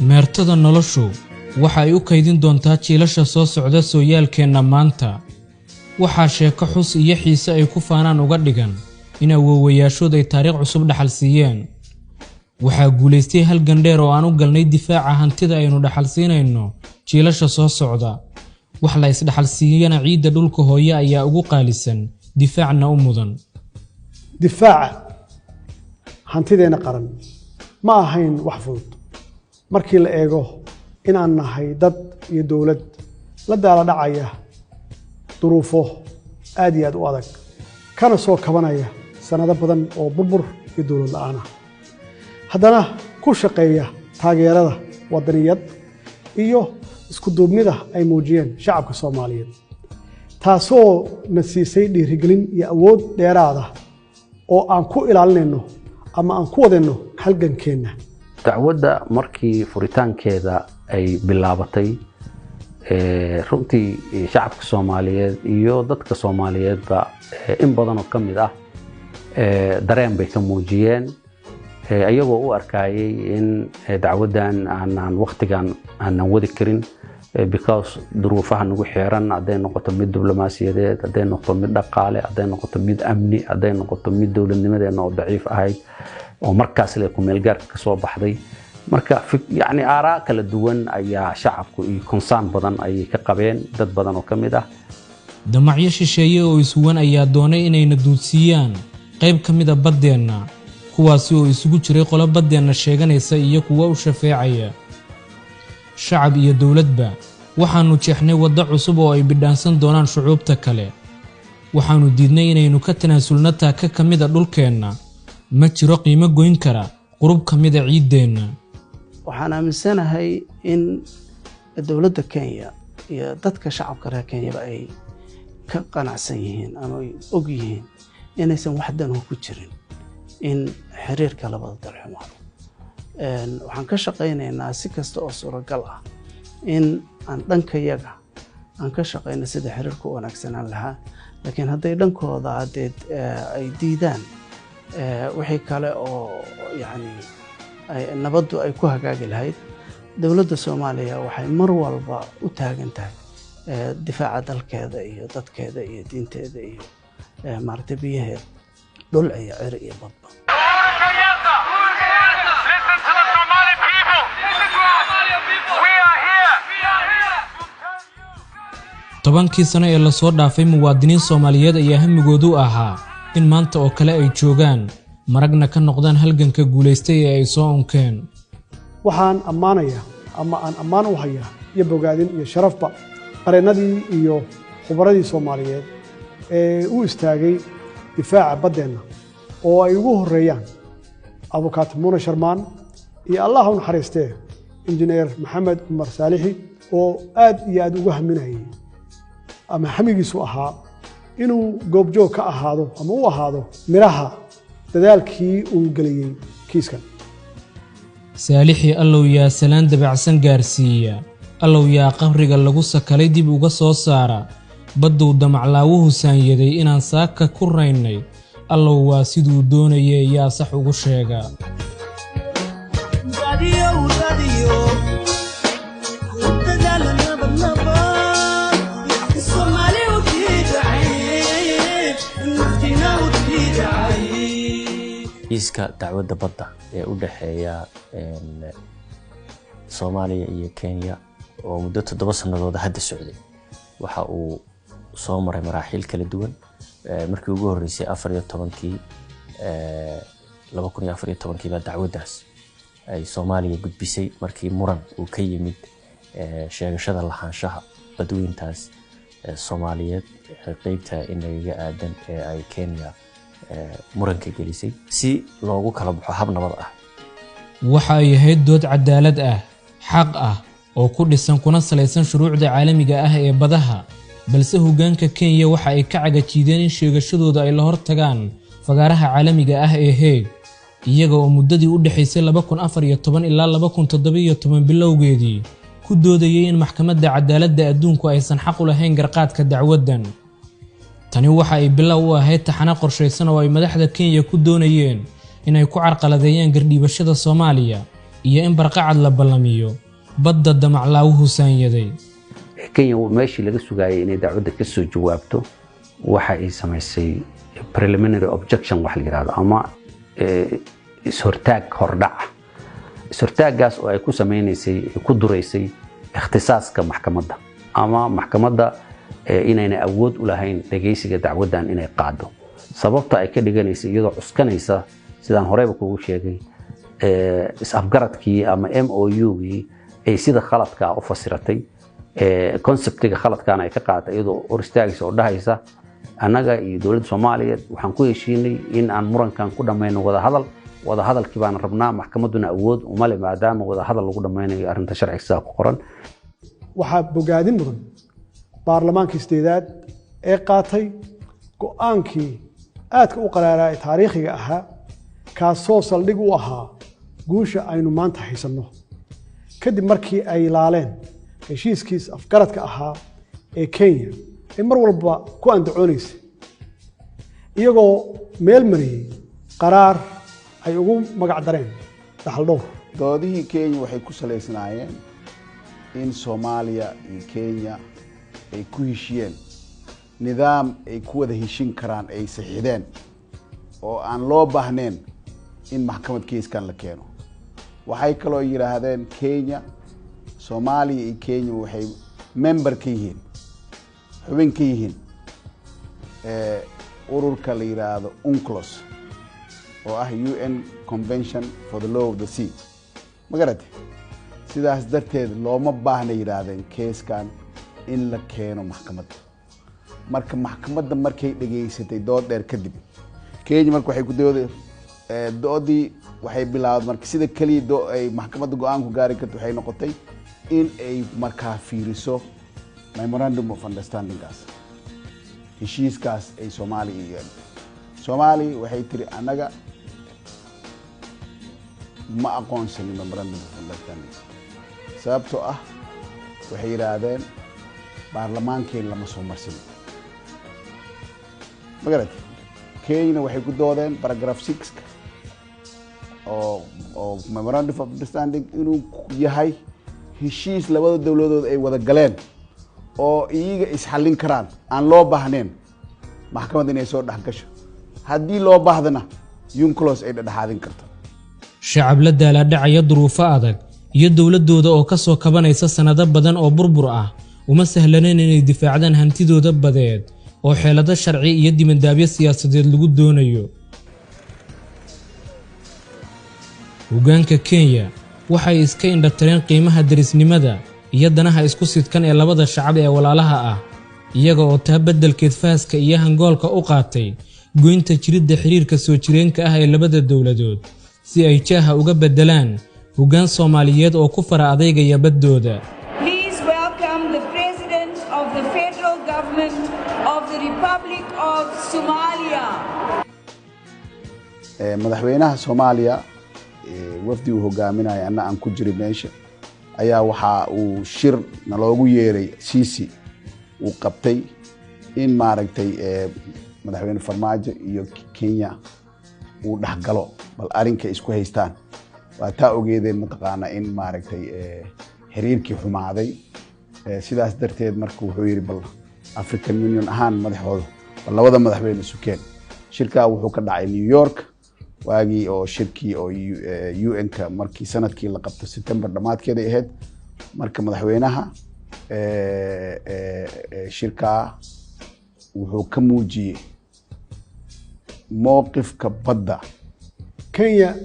meertada noloshu waxa ay u kaydin doontaa jiilasha soo socda sooyaalkeena maanta waxa sheeko xus iyo xiise ay ku faanaan uga dhigan in awoowayaashood ay taariikh cusub dhaxal siiyeen waxa guuleystay hal gandheer oo aan u galnay difaaca hantida aynu dhaxal siinayno jiilasha soo socda wax la isdhaxal siiyana ciidda dhulka hooyo ayaa ugu qaalisan difaacna u mudan difaaca hantideena qaran ma ahayn wax fudud markii la eego in aan nahay dad iyo dawlad la daala dhacaya duruufo aad iyo aad u adag kana soo kabanaya sanado badan oo burbur iyo dawlad la'aan ah haddana ku shaqeeya taageerada wadaniyad iyo isku duubnida ay muujiyeen shacabka Soomaaliyeed taasoo na siisay dhiirigelin iyo awood dheeraad ah oo aan ku ilaalinayno ama aan ku wadano halgankeena dacwadda markii furitaankeeda ay bilaabatay runtii shacabka Soomaaliyeed iyo dadka Soomaaliyeedba in badan oo kamid ah dareen bay ka muujiyeen ayagoo u arkayay in dacwaddan aan waqtigan aan wadi karin because duruufaha nagu xeeran haday noqoto mid diblomaasiyadeed haday noqoto mid dhaqaale haday noqoto mid amni haday noqoto mid dawladnimadeena oo daciif ahayd oo markaas la ku meel gaar ka soo baxday marka yani aaraa kala duwan ayaa shacabku iyo concern badan ay ka qabeen dad badan oo kamid ah damacyo shisheeye oo isuwan ayaa doonay inay duudsiyaan qayb kamid ah badeena kuwaasi oo isugu jiray qolo badeena sheeganaysa iyo kuwa u shafeecaya shacab iyo dawladba waxaanu jeexnay wada cusub oo ay bidhaansan doonaan shucuubta kale waxaanu diidnay inaynu ka tanaasulno taaka kamid ah dhulkeena ma jiro qiimo goyn kara qurub kamid ah ciideena waxaan aaminsanahay in dawladda Kenya iyo dadka shacabka reer Kenya ay ka qanacsan yihiin ama ay og yihiin inaysan waxdan ku jirin in xiriirka labada dal xumaado waxaan ka shaqeynaynaa si kasta oo suuragal ah in aan dhankayaga aan ka shaqeyno sida xiriirka wanaagsanaan lahaa laakiin haday dhankooda ay diidaan wixii kale oo yani nabaddu ay ku hagaagi lahayd dawladda Soomaaliya waxay mar walba u taagan tahay difaaca dalkeeda iyo dadkeeda iyo diinteeda iyo maartay biyaheeda dhul ay cir iyo badba tobankii sano ee la soo dhaafay muwaadiniin Soomaaliyeed ayaa hamigoodu ahaa in maanta oo kale ay joogaan maragna ka noqdaan halganka guuleystay ee ay soo onkeen waxaan ammaanaya ama aan ammaan u hayaa iyo bogaadin iyo sharafba qareenadii iyo khubradii Soomaaliyeed ee u istaagay difaaca badeena oo ay ugu horeeyaan abukaat Muuna Sharmaan iyo Allah u naxariistay injineer Maxamed Umar Saalixi oo aad iyo aad ugu haminayay ama hamigiisu ahaa inuu goobjoog ka ahaado ama uu ahaado miraha dadaalkii uu galiyay kiiskan Saalixi allow yaa salaan dabacsan gaarsiiya allow yaa qabriga lagu sakalay dib uga soo saara baddu damaclaawuhu saanyaday inaan saaka ku raynay allow waa siduu doonayay yaa sax ugu sheega iska dacwadda badda ee u dhaxeeya Soomaaliya iyo Kenya oo muddo 7 sanadood hadda socday waxa uu soo maray maraaxil kala duwan markii ugu horeysay 14kii 2014kii ba dacwaddaas ay Soomaaliya gudbisay markii muran uu ka yimid sheegashada lahaanshaha badweyntaas Soomaaliyeed qaybta inaga aadan ee ay Kenya muranka gelisay si loogu kala baxo hab nabad ah waxa ay ahayd dood cadaalad ah xaq ah oo ku dhisan kuna salaysan shuruucda caalamiga ah ee badaha balse hoggaanka Kenya waxa ay ka cagajiideen in sheegashadooda ay la hortagaan fagaaraha caalamiga ah ee Hague iyaga oo muddadii u dhaxaysay 2014 ilaa 2017 bilowgeedii ku doodayay in maxkamadda cadaaladda adduunku aysan xaq u lahayn garqaadka dacwaddan tani waxa ay bilow u ahayd taxana qorsheysan oo ay madaxda Kenya ku doonayeen inay ku carqaladeeyaan gardhiibashada Soomaaliya iyo in barqacad la ballamiyo badda damaclaawuhu saanyaday. Kenya meeshii laga sugayay inay dacwadda ka soo jawaabto waxa ay samaysay preliminary objection wax la yiraahdo ama is-hortaag hordhac. Is-hortaagaas oo ay ku sameynaysay ku dureysay ikhtisaaska maxkamadda ama maxkamadda inayna awood u lahayn dhageysiga dacwaddan inay qaado. Sababta ay ka dhiganaysay iyadoo cuskanaysa sidaan horeyba kugu sheegay is-afgaradkii ama MOU-gii ay sida khaladka u fasiratay conceptiga khaladkaana ay ka qaadatay iyadoo hor istaagaysa oo dhahaysa annaga iyo dowladda Soomaaliyeed waxaan ku heshiinay in aan murankan ku dhameyno wada hadalkii baan rabnaa maxkamadduna awood uma leh maadaama wada hadal lagu dhameynayo arrinta sharciga sida ku qoran. waxaa bogaadin mudan baarlamaanka sideedaad ee qaatay go'aankii aadka u qaraaraa ee taariikhiga ahaa kaasoo saldhig u ahaa guusha aynu maanta haysanno kadib markii ay laaleen heshiiskiis afgaradka ahaa ee Kenya ay mar walba ku andacoonaysay iyagoo meel mariyay qaraar ay ugu magac dareen dhaxal dhowr. doodihii Kenya waxay ku saleysnaayeen in Soomaaliya iyo Kenya ay ku heshiyeen nidaam ay ku wada heshin karaan ay saxiixdeen oo aan loo baahnayn in maxkamad kiiskan la keeno. waxay kaloo yiraahdeen Kenya Soomaaliya iyo Kenya waxay member ka yihiin xubin ka yihiin ururka la yiraahdo UNCLOS oo ah UN Convention for the Law of the Sea. magaratay sidaas darteed looma baahna yiraahdeen kiiskan in la keeno maxkamadda. marka maxkamadda markay dhageysatay dood dheer kadib Kenya marka waxay ku dooday doodii waxay bilaawday marka sida kaliya ay maxkamadda go'aan ku gaari karto waxay noqotay in ay markaa fiiriso memorandum of understanding kaas heshiiskaas ay Soomaaliya waxay tiri anaga ma aqoonsan memorandum of understanding sababtoo ah waxay yiraahdeen baarlamaankeen lama soo marsin. magaratay Kenya waxay ku doodeen paragraph 6 oo memorandum of understanding inuu yahay heshiis labada dawladood ay wada galeen oo iyaga isxallin karaan aan loo baahnayn maxkamadda inay soo dhex gasho haddii loo baahdana UNCLOS ay dhexaadin karto. shacab la daaladhacaya duruufo adag iyo dowladooda oo ka soo kabanaysa sanado badan oo burbur ah uma sahlaneyn inay difaacdaan hantidooda badeed oo xeelado sharci iyo dimandaabyo siyaasadeed lagu doonayo. hoggaanka Kenya waxay iska indhatireen qiimaha darisnimada iyo danaha isku sidkan ee labada shacab ee walaalaha ah iyaga oo taa beddelkeed faaska iyo hangoolka u qaatay goynta jiridda xiriirka soo jireenka ah ee labada dowladood si ay jaaha uga beddelaan hoggaan Soomaaliyeed oo ku fara adeegaya baddooda. Please welcome the President of the Federal Government of the Republic of Somalia. madaxweynaha Soomaaliya wafdi uu hogaaminaya anna aan ku jiray meesha ayaa waxa uu shir naloogu yeeray Sisi uu qabtay in maaragtay madaxweyne Farmaajo iyo Kenya uu dhaxgalo bal arinka isku haystaan waa taa ogeedeen mataqaana in maaragtay xiriirkii xumaaday sidaas darteed markuu wuxuu yiri bal African Union ahaan madaxooda bal labada madaxweyne sukeen shirka wuxuu ka dhacay New York waagii oo shirkii oo UN-ka markii sanadkii la qabto September dhamaadkeeda ahayd marka madaxweynaha shirka wuxuu ka muujiyay mowqifka badda. Kenya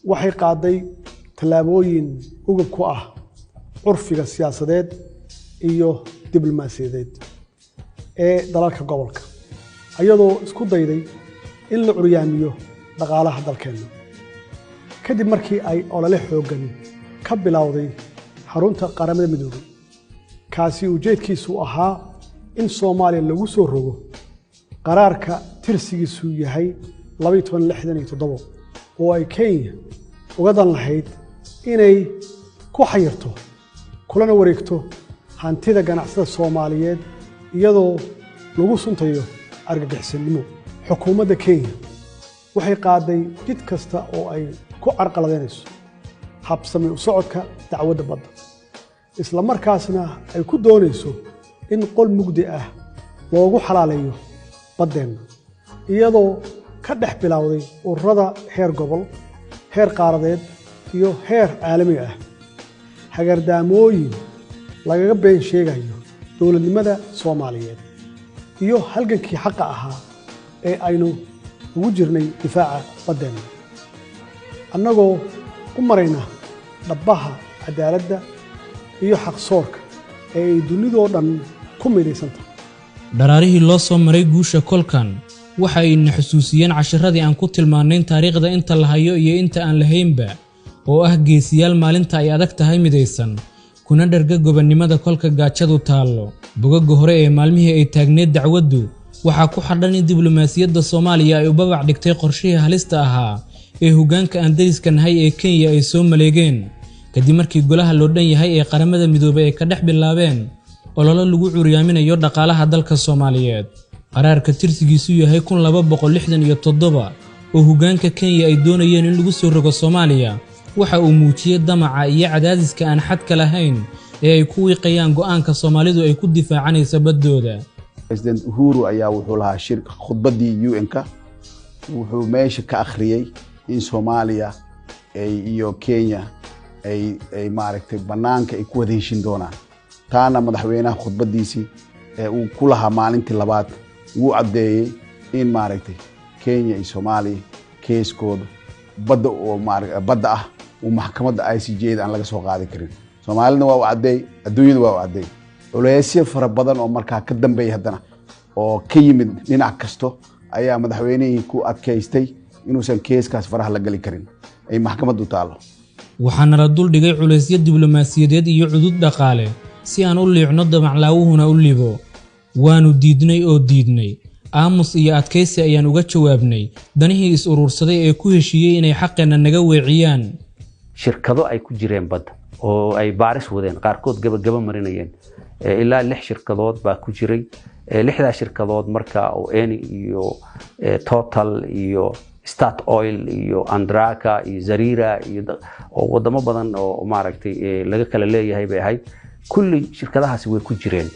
waxay qaaday tallaabooyin ugub ku ah curfiga siyaasadeed iyo diblomaasiyadeed ee dalalka gobolka ayadoo isku dayday in la curyaamiyo dhaqaalaha dalkeena kadib markii ay olole xooggan ka bilowday xarunta qaramada midoobay kaasi ujeedkiisu ahaa in Soomaaliya lagu soo rogo qaraarka tirsigiisu yahay 1267 oo ay Kenya uga dan lahayd inay ku xayirto kulana wareegto hantida ganacsada Soomaaliyeed iyadoo lagu suntayo argagixisnimo. xukuumadda Kenya waxay qaaday jid kasta oo ay ku carqaladeynayso habsami u socodka dacwadda badda isla markaasna ay ku doonayso in qol mugdi ah loogu xalaaleeyo baddeenna iyadoo ka dhex bilowday ururada heer gobol heer qaaradeed iyo heer caalami ah hagardaamooyin lagaga been sheegayo dowladnimada Soomaaliyeed iyo halgankii xaqa ahaa ee aynu ugu jirnay difaaca baddeenna annagoo u marayna dhabbaha cadaaladda iyo xaqsoorka ee ay dunidoo dhan ku midhaysantay dharaarihii loo soo maray guusha kolkan waxa ay na xusuusiyeen casharadii aan ku tilmaanayn taariikhda inta la hayo iyo inta aan lahaynba oo ah geesiyaal maalinta ay adag tahay midaysan kuna dharga gobonnimada kolka gaajadu taallo bogaga hore ee maalmihii ay taagneed dacwaddu waxaa ku xadhan in diblomaasiyadda Soomaaliya ay u babac dhigtay qorshihii halista ahaa ee hoggaanka aan dariska nahay ee Kenya ay soo maleegeen kadib markii golaha loo dhan yahay ee qaramada midoobay ay ka dhex bilaabeen ololo lagu curiyaaminayo dhaqaalaha dalka Soomaaliyeed qaraarka tirsigiisu yahay 1267 oo hoggaanka Kenya ay doonayeen in lagu soo rogo Soomaaliya waxa uu muujiyay damaca iyo cadaadiska aan xadka lahayn ee ay ku wiiqayaan go'aanka Soomaalidu ay ku difaacanayso baddooda President Uhuru ayaa wuxuu lahaa shirka khudbadii UN-ka wuxuu meesha ka akhriyay in Soomaaliya iyo Kenya ay maaragtay banaanka ay ku wada heshin doonaan taana madaxweynaha khudbadiisii uu ku lahaa maalintii labaad uu cadeeyay in maaragtay Kenya iyo Soomaaliya keeskooda badda ah uu maxkamadda ICJ aan laga soo qaadi karin Soomaalina waa u cadeey adduunyada waa u cadeey culeysyo fara badan oo markaa ka dambeeyay haddana oo ka yimid dhinac kasto ayaa madaxweynihii ku adkaystay inuusan keeskaas faraha la gali karin ay maxkamaddu taalo waxaana la dul dhigay culeysyo diblomaasiyadeed iyo cudud dhaqaale si aan u liicno damaclaawuhuna u libo waanu diidnay aamus iyo adkaysi ayaan uga jawaabnay danihii is urursaday ee ku heshiiyay inay xaqeena naga weeciyaan shirkado ay ku jireen badda oo ay baaris wadeen qaarkood gabagaba marinayeen ilaa 6 shirkadood baa ku jiray 6 shirkadood marka oo Eni iyo Total iyo Start Oil iyo Andraka iyo Zarira iyo oo wadamo badan oo maaragtay laga kala leeyahay bay ahayd kulli shirkadahaasi way ku jireen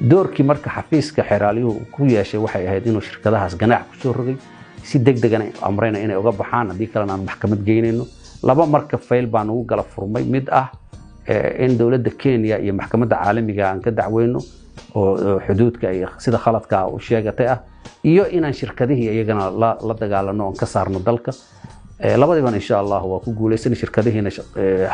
doorkii marka xafiiska xeraaliyuhu ku yeeshay waxay ahayd inuu shirkadahaas ganaax ku soo rogay si degdeg ah amrayna inay uga baxaan hadii kale aan maxkamad geynayno laba marka fayl baan ugu gala furmay mid ah in dawladda Kenya iyo maxkamadda caalamiga aan ka dacweyno oo xuduudka ay sida khaladka u sheegatay ah iyo inaan shirkadihii iyagana la dagaalano oo ka saarno dalka labadiiba insha Allah waa ku guuleysan shirkadihiina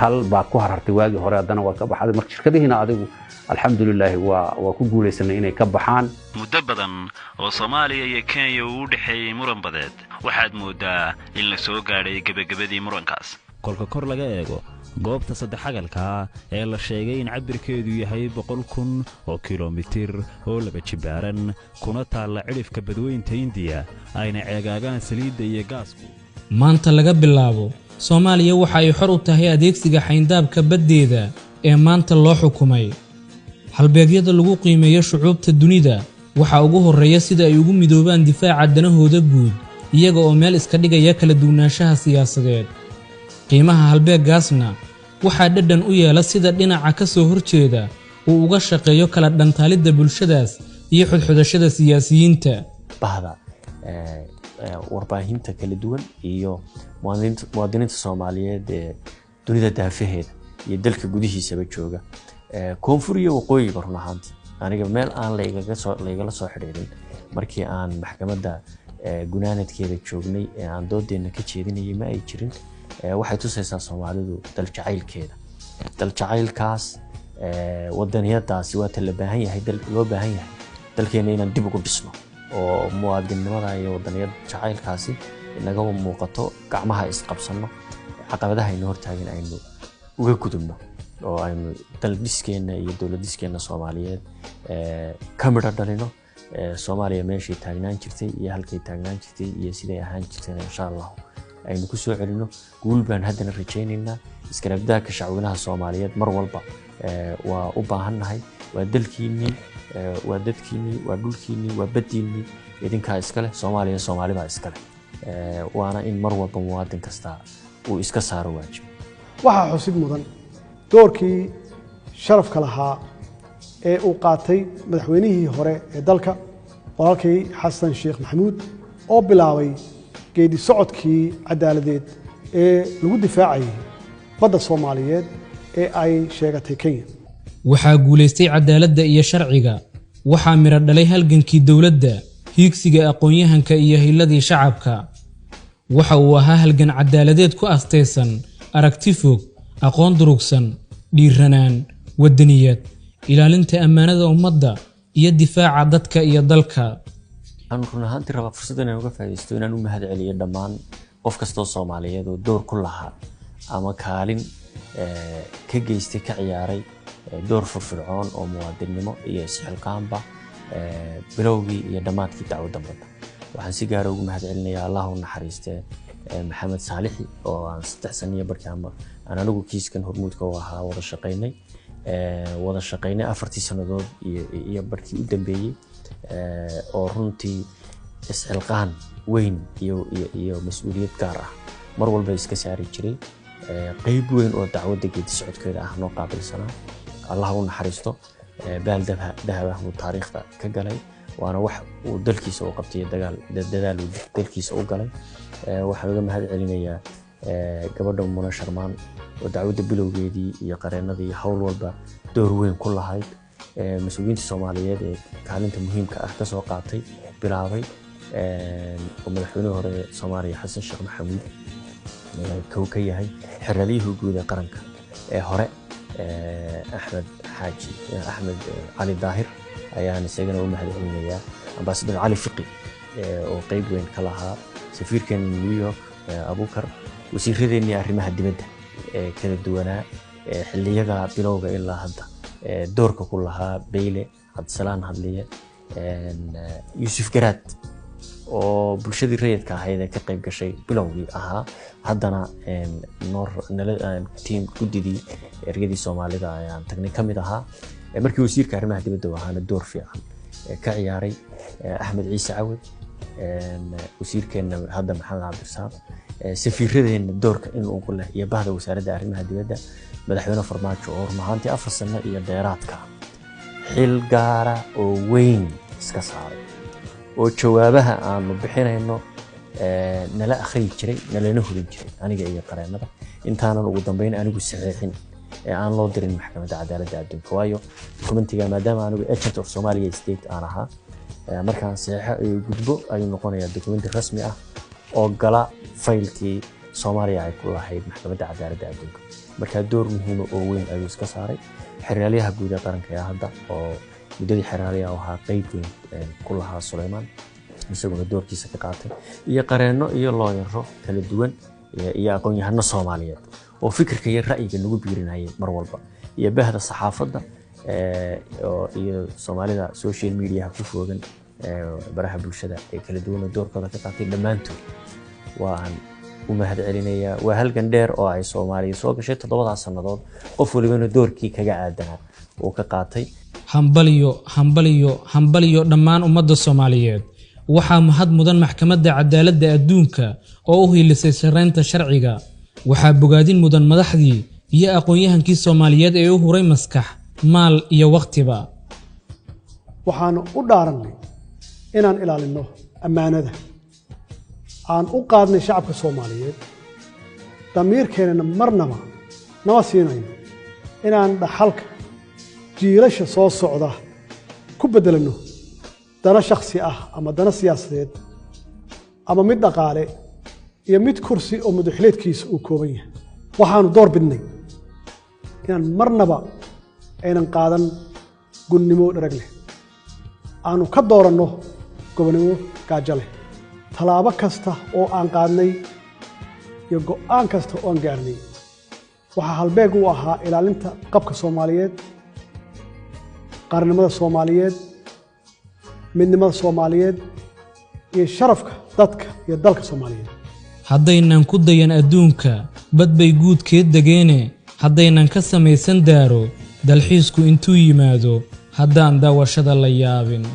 hal baa ku harartay waagi hore hadana waa ka baxday marka shirkadihiina adigu alxamdulillah waa ku guuleysan inay ka baxaan muddo badan oo Soomaaliya iyo Kenya u dhaxeeyay muran badeed waxaad moodaa in la soo gaaray gabagabadii murankaas kolka kor laga eego goobta saddexagalka ee la sheegay in cabirkeedu yahay 100,000 oo kiiloomitir oo laba jibaaran kuna taala cirifka badweynta India ayna ceegaagaan saliidda iyo gaasku maanta laga bilaabo Soomaaliya waxa ay xor u tahay adeegsiga xayndaabka baddeeda ee maanta loo xukumay halbeegyada lagu qiimeeyo shucuubta dunida waxa ugu horeeya sida ay ugu midoobaan difaaca danahooda guud iyaga oo meel iska dhigaya kala duwanaanshaha siyaasadeed qiimaha halbeegaasna waxaa dhadhan u yeela sida dhinaca ka soo horjeeda uu uga shaqeeyo kala dhantaalidda bulshadaas iyo xudxudashada siyaasiyiinta bahda warbaahinta kala duwan iyo muwaadiniinta Soomaaliyeed ee dunida daafaheeda iyo dalka gudihiisaba jooga koonfur iyo waqooyi run ahaantii aniga meel aan laygala soo xiriirin markii aan maxkamadda gunaanadkeeda joognay ee aan doodeena ka jeedinayay ma ay jirin waxay tusaysaa Soomaalidu dal jacaylkaas wadaniyadaasi waa la baahan yahay loo baahan yahay dalkeena inaan dib ugu dhisno oo muwaadinimada iyo wadaniyad jacaylkaasi inaga muuqato gacmaha isqabsano caqabadaha inoo hortaagan aynu uga gudubno oo aynu dal dhiskeena iyo dawlad dhiskeena Soomaaliyeed ka midho dhalino Soomaaliya meeshii taagnaan jirtay iyo halkay taagnaan jirtay iyo siday ahaan jirtay insha Allah aynu ku soo celino guul baan haddana rajaynaynaa iskarabdaaka shacabweynaha Soomaaliyeed mar walba waa u baahannahay waa dalkiinii waa dadkiinii waa dhulkiinii waa baddiinii idinkaa iska leh Soomaalida iska leh waana in mar walba muwaadin kasta uu iska saaro waajib waxaa xusid mudan doorkii sharafka lahaa ee uu qaatay madaxweynihii hore ee dalka walaalkay xasan sheekh maxamuud oo bilaabay geedi socodkii cadaaladeed ee lagu difaacayay badda Soomaaliyeed ee ay sheegatay Kenya. waxaa guulaystay cadaaladda iyo sharciga, waxaa miro dhalay halgankii dowladda, hiigsiga aqoon-yahanka iyo hiiladii shacabka. waxa uu ahaa halgan cadaaladeed ku astaysan aragti fog, aqoon durugsan, dhiiranaan, wadaniyad, ilaalinta ammaanada ummadda iyo difaaca dadka iyo dalka. aan run ahaantii rabaa fursad inaan uga faa'iideysto inaan u mahad celiyo dhammaan qof kastoo Soomaaliyeed oo door ku lahaa ama kaalin ka geystay ka ciyaaray door firfircoon oo muwaadinimo iyo isxilqaanba bilowgii iyo dhammaadkii dacwadda badda. waxaan si gaar ah ugu mahad celinayaa Allah u naxariistay Maxamed Saalixi oo aan 3 sano barkaanba aan anigu kiiskan hormuudka u ahaa wada shaqeynay 4 sanadood iyo barkii u dambeeyay oo runtii isxilqaan weyn iyo mas'uuliyad gaar ah mar walba iska saari jiray qayb weyn oo dacwadda geedi socodkeeda ah noo qaabilsanaa. Allah u naxariisto baal dahab ah taariikhda ka galay waana wax uu dalkiisa u qabtay dadaal uu dalkiisa u galay. waxaan uga mahad celinayaa gabadha Muna Sharmaan oo dacwadda bilowgeedii iyo qareenadii hawl walba door weyn ku lahayd mas'uuliyiinta Soomaaliyeed ee kaalinta muhiimka ah ka soo qaatay bilaabay oo madaxweynaha hore Soomaaliya Xasan Sheekh Maxamuud ka yahay xirradihii guud ee qaranka ee hore Axmed Cali Daahir ayaan isagana u mahad celinayaa. Ambassador Cali Fiqi oo qayb weyn ka lahaa, safiirkan New York Abukar, wasiiradeennii arrimaha dibadda ee kala duwanaa xilliyada bilowga ilaa hadda doorka ku lahaa Beyle Cabdisalaan Hadliye, Yuusuf Garaad oo bulshadii rayidka ahayd ka qayb gashay bilowgii ahaa haddana team guddidii ergadii Soomaalida ayaan tagnay kamid ahaa markii wasiirka arrimaha dibadda ahaana door fiican ka ciyaaray. Axmed Ciise Cawad wasiirkeena hadda Maxamed Cabdirasaaq, safiiradeena doorka in uu ku leh iyo bahda wasaaradda arrimaha dibadda madaxweyne Farmaajo oo rumaantii 4 sano iyo dheeraadka xil gaara oo weyn iska saaray oo jawaabaha aanu bixinayno nala akhriin jiray nalana hubin jiray aniga iyo qareenada intaanan ugu dambeyn anigu saxiixin aan loo dirin maxkamadda cadaaladda adduunka. waayo dokumentiga maadaama anigu agent of Somalia state aan ahaa markaan saxiixa gudbo ayuu noqonayaa dokumenti rasmi ah oo gala faylkii Soomaaliya ay ku lahayd maxkamadda cadaaladda adduunka. marka door muhiim oo weyn ayuu iska saaray. xirraaliyaha guud ee qaranka ee hadda oo muddadii xirraaliyaha ahaa qayb weyn ku lahaa Suleymaan isaguna doorkiisa ka qaatay iyo qareeno iyo looyaro kala duwan iyo aqoon-yahano Soomaaliyeed oo fikirka iyo ra'yiga lagu biirinayay mar walba iyo bahda saxaafadda iyo Soomaalida social media ku foogan baraha bulshada ee kala duwan doorkooda ka qaatay dhammaantood. waan u mahad celinayaa. waa halgan dheer oo ay Soomaaliya soo gashay 7 sanadood qof walibana doorkii kaga aadanaa oo ka qaatay. hambaliyo dhammaan ummadda Soomaaliyeed. waxaa mahad mudan maxkamadda cadaaladda adduunka oo u hiilisay sareynta sharciga. waxaa bogaadin mudan madaxdii iyo aqoon-yahankii Soomaaliyeed ee u huray maskax, maal iyo waqtiba. waxaanu u dhaaranay inaan ilaalino ammaanada aan u qaadnay shacabka Soomaaliyeed. damiirkeena marnaba nama siinayno inaan dhaxalka jiilasha soo socda ku bedelano dana shakhsi ah ama dana siyaasadeed ama mid dhaqaale iyo mid kursi oo madaxleedkiisa uu kooban yahay. waxaanu door bidnay inaan marnaba aynan qaadan gunnimo dharag leh, aanu ka dooranno gobonimo gaajo leh. talaabo kasta oo aan qaadnay iyo go'aan kasta oo aan gaarnay waxaa halbeeg u ahaa ilaalinta qabka Soomaaliyeed, qaranimada Soomaaliyeed, midnimada Soomaaliyeed iyo sharafka dadka iyo dalka Soomaaliyeed. haddaynan ku dayan adduunka bad bay guudkeed degeene, haddaynan ka samaysan daaro dalxiisku intuu yimaado haddaan daawashada la yaabin.